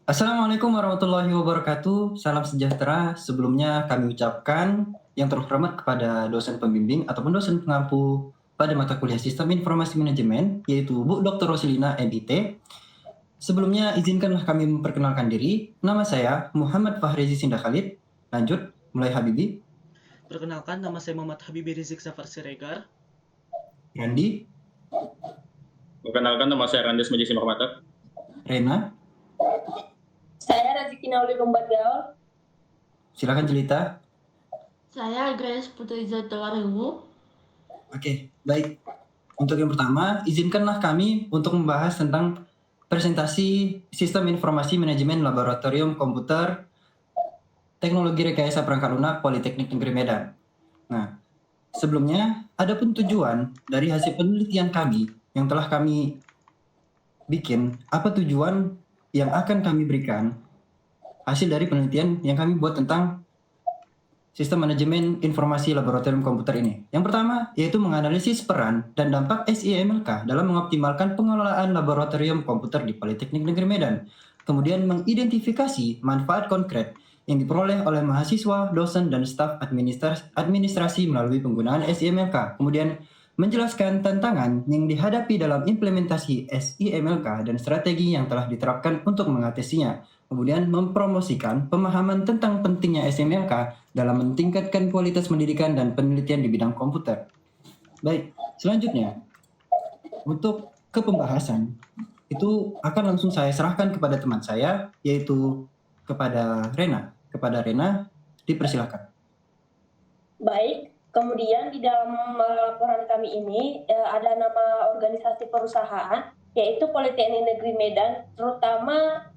Assalamualaikum warahmatullahi wabarakatuh. Salam sejahtera. Sebelumnya kami ucapkan yang terhormat kepada dosen pembimbing ataupun dosen pengampu pada mata kuliah Sistem Informasi Manajemen, yaitu Bu Dr. Rosilina MIT. Sebelumnya izinkanlah kami memperkenalkan diri. Nama saya Muhammad Fahrizi Sinda Khalid. Lanjut, mulai Habibi. Perkenalkan, nama saya Muhammad Habibie Rizik Safar Siregar. Randi, Perkenalkan, nama saya Randes Majisi Mahmata. Rena, Saya Raziki Nauli Lumbat Gaul. silakan Jelita. Saya Grace Putri Zatulariwu. Oke, baik. Untuk yang pertama, izinkanlah kami untuk membahas tentang presentasi Sistem Informasi Manajemen Laboratorium Komputer Teknologi Rekayasa Perangkat Lunak Politeknik Negeri Medan. Nah, sebelumnya, adapun tujuan dari hasil penelitian kami yang telah kami bikin, apa tujuan yang akan kami berikan hasil dari penelitian yang kami buat tentang Sistem Manajemen Informasi Laboratorium Komputer ini. Yang pertama, yaitu menganalisis peran dan dampak SIMLK dalam mengoptimalkan pengelolaan laboratorium komputer di Politeknik Negeri Medan. Kemudian mengidentifikasi manfaat konkret yang diperoleh oleh mahasiswa, dosen, dan staf administrasi melalui penggunaan SIMLK. Kemudian menjelaskan tantangan yang dihadapi dalam implementasi SIMLK dan strategi yang telah diterapkan untuk mengatasinya. Kemudian mempromosikan pemahaman tentang pentingnya SMLK dalam meningkatkan kualitas pendidikan dan penelitian di bidang komputer. Baik, selanjutnya untuk ke pembahasan itu akan langsung saya serahkan kepada teman saya, yaitu kepada Rena. Kepada Rena, dipersilakan. Baik, kemudian di dalam laporan kami ini ada nama organisasi perusahaan, yaitu Politeknik Negeri Medan, terutama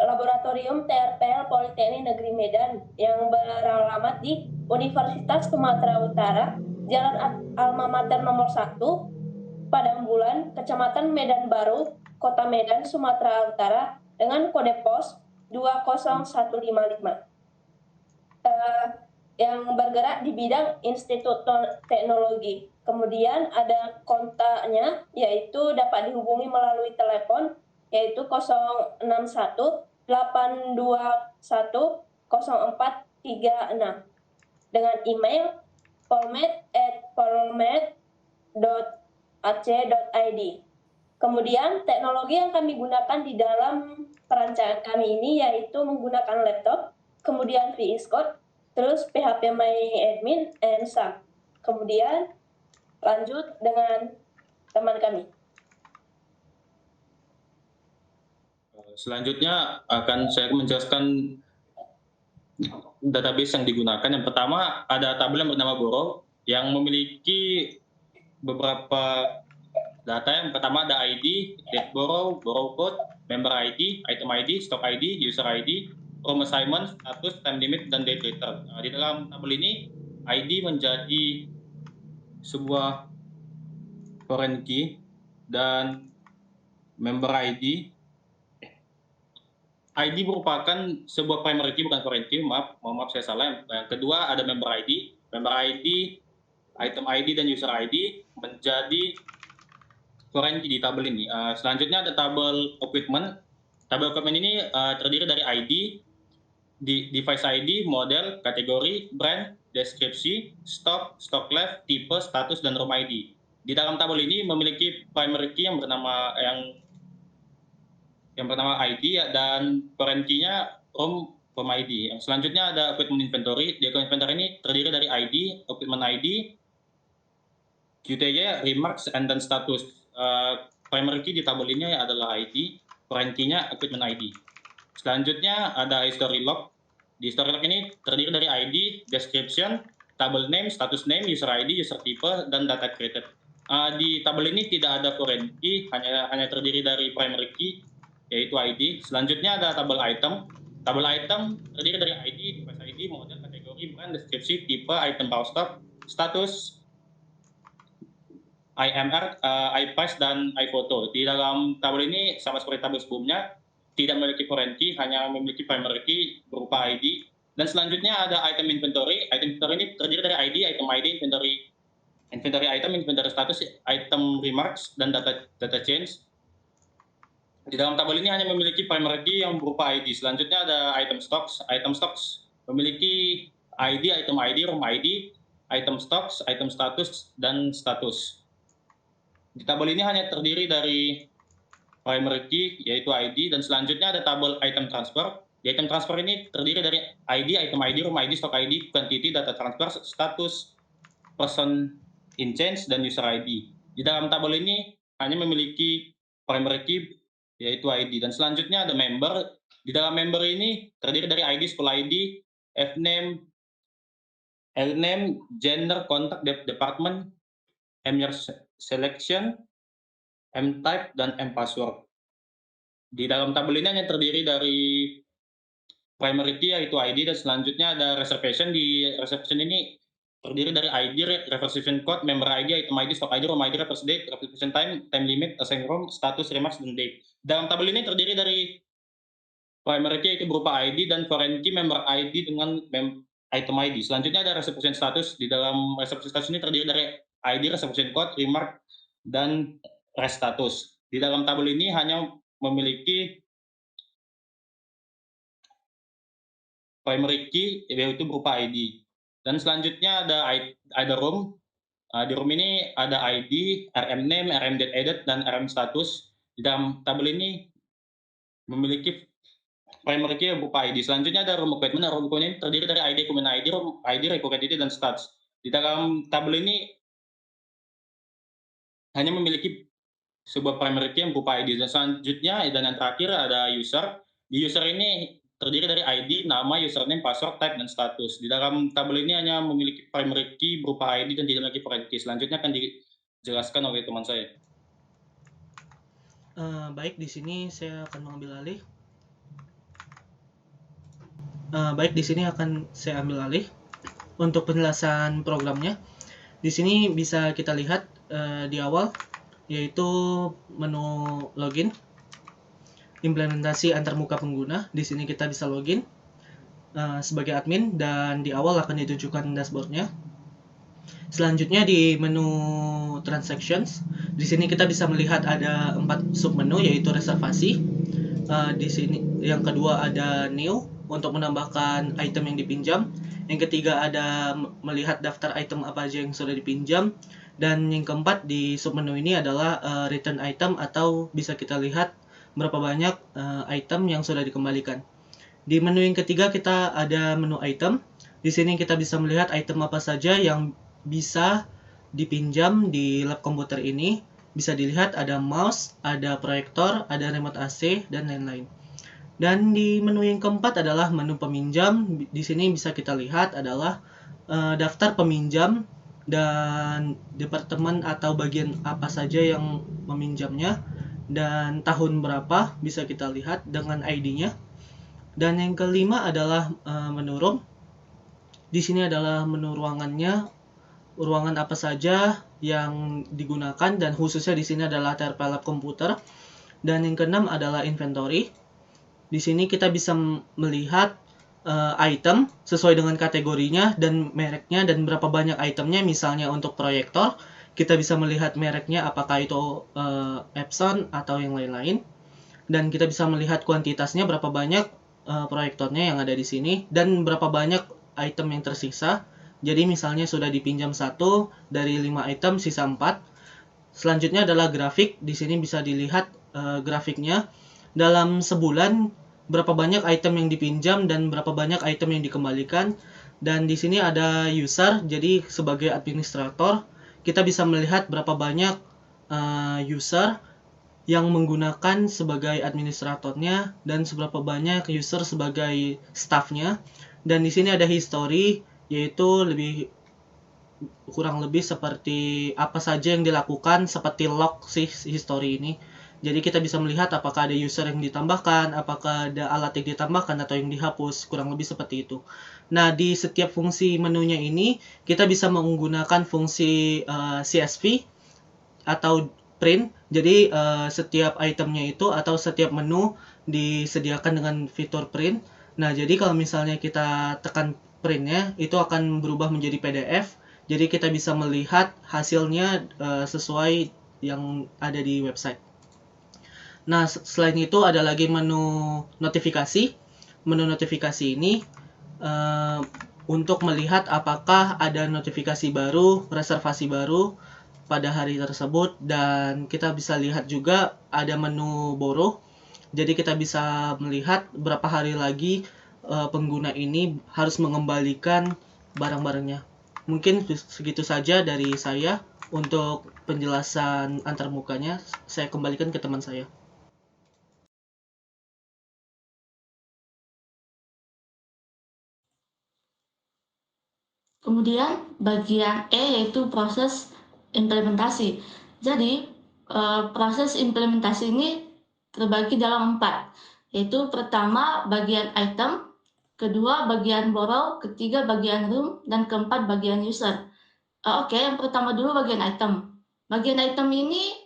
Laboratorium TRPL Politeknik Negeri Medan yang beralamat di Universitas Sumatera Utara, Jalan Alma Mater nomor 1, Padangbulan, Kecamatan Medan Baru, Kota Medan, Sumatera Utara, dengan kode pos 20155. Yang bergerak di bidang Institut Teknologi. Kemudian ada kontaknya, yaitu dapat dihubungi melalui telepon, yaitu 061 821 0436, dengan email polmed@polmed.ac.id. Kemudian teknologi yang kami gunakan di dalam perancangan kami ini yaitu menggunakan laptop, kemudian VS Code, terus PHP MyAdmin, and SAP. Kemudian lanjut dengan teman kami. Selanjutnya akan saya menjelaskan database yang digunakan. Yang pertama ada tabel yang bernama Borrow yang memiliki beberapa data. Yang pertama ada ID, date borrow, borrow code, member ID, item ID, stock ID, user ID, from assignment, status, time limit, dan date return. Nah, di dalam tabel ini ID menjadi sebuah foreign key dan member ID merupakan sebuah primary key, bukan foreign key. Maaf saya salah. Yang kedua ada member ID, item ID, dan user ID menjadi foreign key di tabel ini. Selanjutnya ada tabel equipment. Tabel equipment ini terdiri dari ID, device ID, model, kategori, brand, deskripsi, stock left, tipe, status, dan room ID. Di dalam tabel ini memiliki primary key yang bernama ID dan foreign key-nya room ID. Yang selanjutnya ada equipment inventory. Di equipment inventory ini terdiri dari ID, equipment ID, QTY, remarks, and then status. Primary key di tabel ini adalah ID, foreign key-nya equipment ID. Selanjutnya ada history log. Di history log ini terdiri dari ID, description, table name, status name, user ID, user type, dan data created. Di tabel ini tidak ada foreign key, hanya terdiri dari primary key, yaitu ID. Selanjutnya ada tabel item. Tabel item terdiri dari ID, device ID, model, kategori, brand, deskripsi, tipe, item raw stock, status, IMR, iPass, dan iPhoto. Di dalam tabel ini sama seperti tabel sebelumnya, tidak memiliki foreign key, hanya memiliki primary key berupa ID. Dan selanjutnya ada item inventory. Item inventory ini terdiri dari ID, item ID, inventory item, inventory status, item remarks, dan data change. Di dalam tabel ini hanya memiliki primary key yang berupa ID. Selanjutnya ada item stocks. Item stocks memiliki ID, item ID, room ID, item stocks, item status, dan status. Di tabel ini hanya terdiri dari primary key, yaitu ID, dan selanjutnya ada tabel item transfer. Di item transfer ini terdiri dari ID, item ID, room ID, stock ID, quantity, data transfer, status, person in change, dan user ID. Di dalam tabel ini hanya memiliki primary key, yaitu ID. Dan selanjutnya ada member. Di dalam member ini terdiri dari ID, school ID, F-name, L-name, gender, contact, department, M-year selection, M-type, dan M-password. Di dalam tabel ini hanya terdiri dari primary key yaitu ID, dan selanjutnya ada reservation. Di reservation ini terdiri dari ID, reservation code, member ID, item ID, stock ID, room ID, reverse date, reservation time, time limit, assign room, status, remarks, dan date. Dalam tabel ini terdiri dari primary key yaitu berupa ID, dan foreign key member ID dengan item ID. Selanjutnya ada reservation status. Di dalam reservation status ini terdiri dari ID, reservation code, remark, dan rest status. Di dalam tabel ini hanya memiliki primary key yaitu berupa ID. Dan selanjutnya ada room. Di room ini ada ID, RM name, RM date edit, dan RM status. Di dalam tabel ini memiliki primary key berupa ID. Selanjutnya ada room equipment. Room equipment ini terdiri dari ID, common ID, room ID, record identity, dan stats. Di dalam tabel ini hanya memiliki sebuah primary key yang berupa ID. Dan selanjutnya dan yang terakhir ada user. Di user ini terdiri dari ID, nama, username, password, type, dan status. Di dalam tabel ini hanya memiliki primary key berupa ID dan tidak memiliki foreign key. Selanjutnya akan dijelaskan oleh teman saya. Baik, di sini saya akan mengambil alih. Baik, di sini akan saya ambil alih untuk penjelasan programnya. Di sini bisa kita lihat di awal, yaitu menu login, implementasi antarmuka pengguna. Di sini kita bisa login sebagai admin, dan di awal akan ditunjukkan dashboardnya. Selanjutnya di menu transactions, di sini kita bisa melihat ada 4 submenu, yaitu reservasi. Di sini yang kedua ada new untuk menambahkan item yang dipinjam. Yang ketiga ada melihat daftar item apa aja yang sudah dipinjam. Dan yang keempat di submenu ini adalah return item, atau bisa kita lihat berapa banyak item yang sudah dikembalikan. Di menu yang ketiga kita ada menu item. Di sini kita bisa melihat item apa saja yang bisa dipinjam di lab komputer ini. Bisa dilihat ada mouse, ada proyektor, ada remote AC, dan lain-lain. Dan di menu yang keempat adalah menu peminjam. Di sini bisa kita lihat adalah daftar peminjam dan departemen atau bagian apa saja yang meminjamnya, dan tahun berapa bisa kita lihat dengan ID-nya. Dan yang kelima adalah menu room. Di sini adalah menu ruangannya, ruangan apa saja yang digunakan, dan khususnya di sini adalah TRP lab komputer. Dan yang keenam adalah inventory. Di sini kita bisa melihat item sesuai dengan kategorinya dan mereknya, dan berapa banyak itemnya. Misalnya untuk proyektor, kita bisa melihat mereknya apakah itu Epson atau yang lain-lain, dan kita bisa melihat kuantitasnya berapa banyak proyektornya yang ada di sini, dan berapa banyak item yang tersisa. Jadi misalnya sudah dipinjam 1 dari 5 item, sisa 4. Selanjutnya adalah grafik. Di sini bisa dilihat grafiknya dalam sebulan berapa banyak item yang dipinjam dan berapa banyak item yang dikembalikan. Dan di sini ada user. Jadi sebagai administrator kita bisa melihat berapa banyak user yang menggunakan sebagai administratornya dan seberapa banyak user sebagai staffnya. Dan di sini ada history, yaitu kurang lebih seperti apa saja yang dilakukan, seperti log sih history ini. Jadi kita bisa melihat apakah ada user yang ditambahkan, apakah ada alat yang ditambahkan atau yang dihapus, kurang lebih seperti itu. Nah, di setiap fungsi menunya ini kita bisa menggunakan fungsi CSV atau print. Jadi setiap itemnya itu atau setiap menu disediakan dengan fitur print. Nah, jadi kalau misalnya kita tekan printnya, itu akan berubah menjadi PDF. Jadi kita bisa melihat hasilnya sesuai yang ada di website. Nah, selain itu ada lagi menu notifikasi. Menu notifikasi ini untuk melihat apakah ada notifikasi baru, reservasi baru pada hari tersebut, dan kita bisa lihat juga ada menu borrow. Jadi kita bisa melihat berapa hari lagi pengguna ini harus mengembalikan barang-barangnya. Mungkin segitu saja dari saya. Untuk penjelasan antarmukanya, saya kembalikan ke teman saya. Kemudian bagian E yaitu proses implementasi. Jadi proses implementasi ini terbagi dalam 4, yaitu pertama bagian item, kedua bagian borrow, ketiga bagian room, dan keempat bagian user. Oke, yang pertama dulu bagian item. Bagian item ini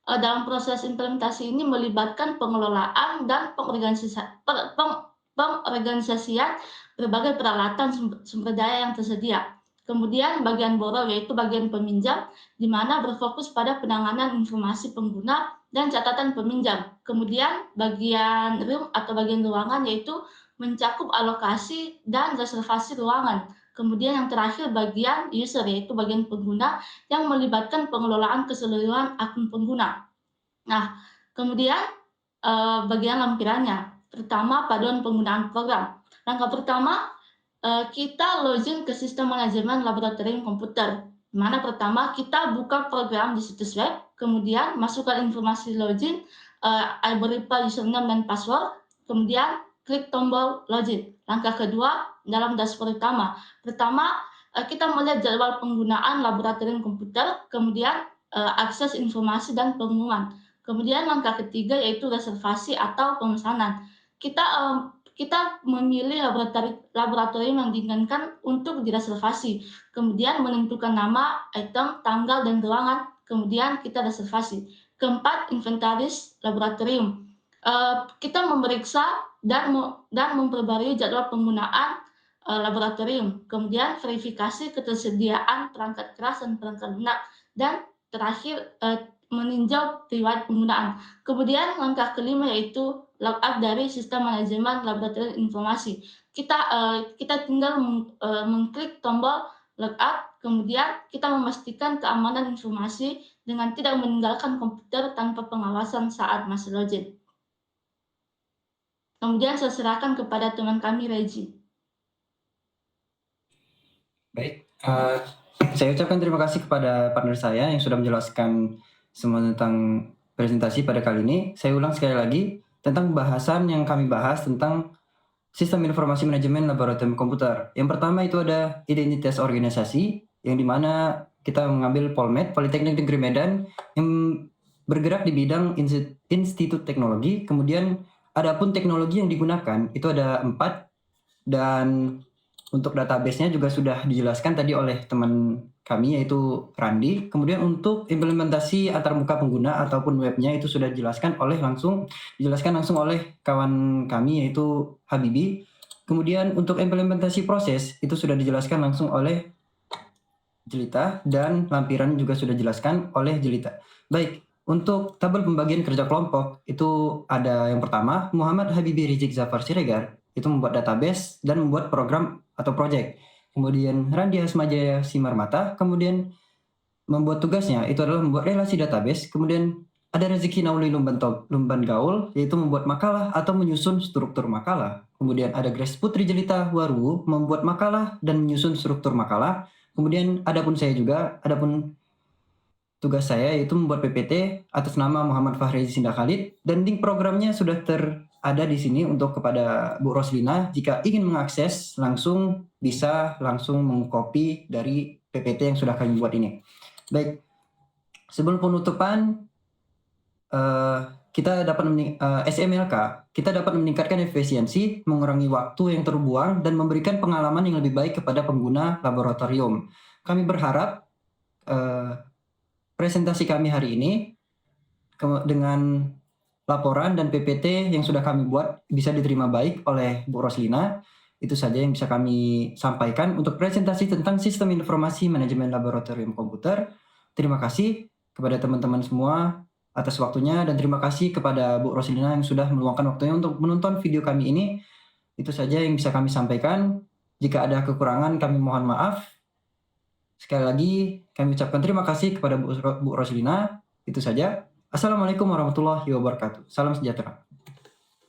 dalam proses implementasi ini melibatkan pengelolaan dan pengorganisasian berbagai peralatan sumber daya yang tersedia. Kemudian bagian borrow yaitu bagian peminjam, di mana berfokus pada penanganan informasi pengguna dan catatan peminjam. Kemudian bagian room atau bagian ruangan yaitu mencakup alokasi dan reservasi ruangan. Kemudian yang terakhir bagian user yaitu bagian pengguna yang melibatkan pengelolaan keseluruhan akun pengguna. Nah, kemudian bagian lampirannya. Pertama, paduan penggunaan program. Langkah pertama, kita login ke sistem manajemen laboratorium komputer. Di mana pertama kita buka program di situs web, kemudian masukkan informasi login, berupa username dan password, kemudian klik tombol login. Langkah kedua, dalam dashboard utama. Pertama, kita melihat jadwal penggunaan laboratorium komputer, kemudian akses informasi dan pengumuman. Kemudian langkah ketiga yaitu reservasi atau pemesanan. Kita memilih laboratorium yang diinginkan untuk direservasi. Kemudian menentukan nama, item, tanggal, dan ruangan. Kemudian kita reservasi. Keempat, inventaris laboratorium. Kita memeriksa dan memperbarui jadwal penggunaan laboratorium. Kemudian verifikasi ketersediaan perangkat keras dan perangkat lunak. Dan terakhir meninjau riwayat penggunaan. Kemudian langkah kelima yaitu logout dari sistem manajemen laboratorium informasi. Kita tinggal mengklik tombol logout, kemudian kita memastikan keamanan informasi dengan tidak meninggalkan komputer tanpa pengawasan saat masih login. Kemudian saya serahkan kepada teman kami, Regi. Baik, saya ucapkan terima kasih kepada partner saya yang sudah menjelaskan semua tentang presentasi pada kali ini. Saya ulang sekali lagi tentang bahasan yang kami bahas tentang sistem informasi manajemen laboratorium komputer. Yang pertama itu ada identitas organisasi, yang dimana kita mengambil Polmed, Politeknik Negeri Medan, yang bergerak di bidang institut teknologi. Kemudian adapun teknologi yang digunakan itu ada 4, dan untuk database-nya juga sudah dijelaskan tadi oleh teman kami yaitu Randi. Kemudian untuk implementasi antarmuka pengguna ataupun webnya itu sudah dijelaskan langsung oleh kawan kami yaitu Habibi. Kemudian untuk implementasi proses itu sudah dijelaskan langsung oleh Jelita, dan lampiran juga sudah dijelaskan oleh Jelita. Baik, untuk tabel pembagian kerja kelompok itu ada yang pertama Muhammad Habibi Rizik Zafar Siregar, itu membuat database dan membuat program atau project. Kemudian Randi Hasmajaya Simarmata kemudian membuat tugasnya itu adalah membuat relasi database. Kemudian ada Rezeki Nauli Lumban Gaul, yaitu membuat makalah atau menyusun struktur makalah. Kemudian ada Grace Putri Jelita Waru membuat makalah dan menyusun struktur makalah. Kemudian adapun tugas saya yaitu membuat PPT atas nama Muhammad Fahri Sinda Khalid, dan link programnya sudah ada di sini untuk kepada Bu Roslina. Jika ingin mengakses langsung bisa langsung mengcopy dari PPT yang sudah kami buat ini. Baik, sebelum penutupan SMLK kita dapat meningkatkan efisiensi, mengurangi waktu yang terbuang, dan memberikan pengalaman yang lebih baik kepada pengguna laboratorium. Kami berharap presentasi kami hari ini dengan laporan dan PPT yang sudah kami buat bisa diterima baik oleh Bu Roslina. Itu saja yang bisa kami sampaikan untuk presentasi tentang sistem informasi manajemen laboratorium komputer. Terima kasih kepada teman-teman semua. atas waktunya, dan terima kasih kepada Bu Roslina yang sudah meluangkan waktunya untuk menonton video kami ini. Itu saja yang bisa kami sampaikan. Jika ada kekurangan, kami mohon maaf. Sekali lagi, kami ucapkan terima kasih kepada Bu Roslina. Itu saja. Assalamualaikum warahmatullahi wabarakatuh. Salam sejahtera.